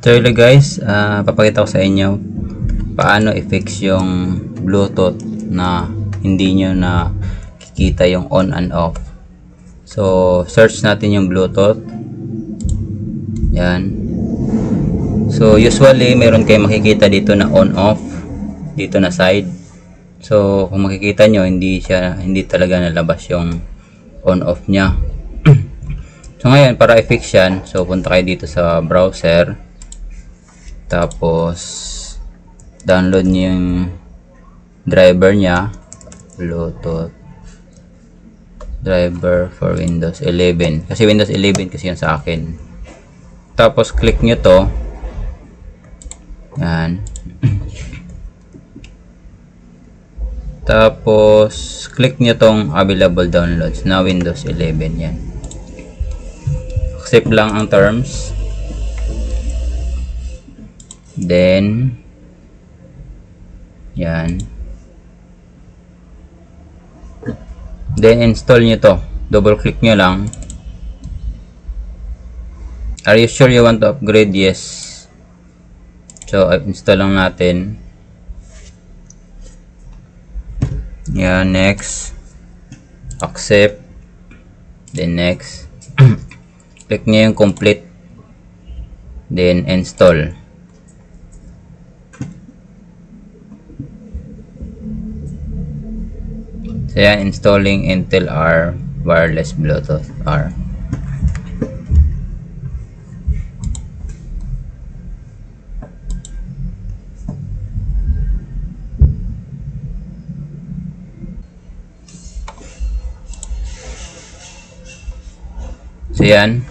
So hello guys, papakita ko sa inyo paano i-fix yung Bluetooth na hindi nyo na kikita yung on and off. So search natin yung Bluetooth. Yan. So usually meron kayong makikita dito na on off, dito na side. So kung makikita nyo, hindi talaga nalabas yung on off nya. So ngayon, para i-fix yan, so punta kayo dito sa browser, tapos download nyo yung driver nya, Bluetooth driver for Windows 11, kasi Windows 11 kasi yun sa akin. Tapos click nyo to, yan. Tapos click nyo tong available downloads na Windows 11, yan. Accept lang ang terms, then yan, then install nyo to, double click nyo lang. Are you sure you want to upgrade? Yes. So install lang natin. Yan, next, accept, then next. Click nyo yung complete, then install. So yan, installing Intel R wireless Bluetooth R. So yan.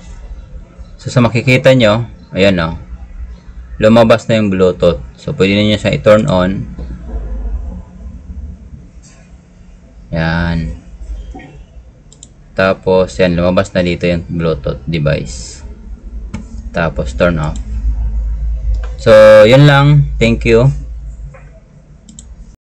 So sa makikita nyo, ayan o, lumabas na yung Bluetooth. So pwede niyo siya i-turn on. Yan. Tapos yan, lumabas na dito yung Bluetooth device. Tapos turn off. So yun lang. Thank you.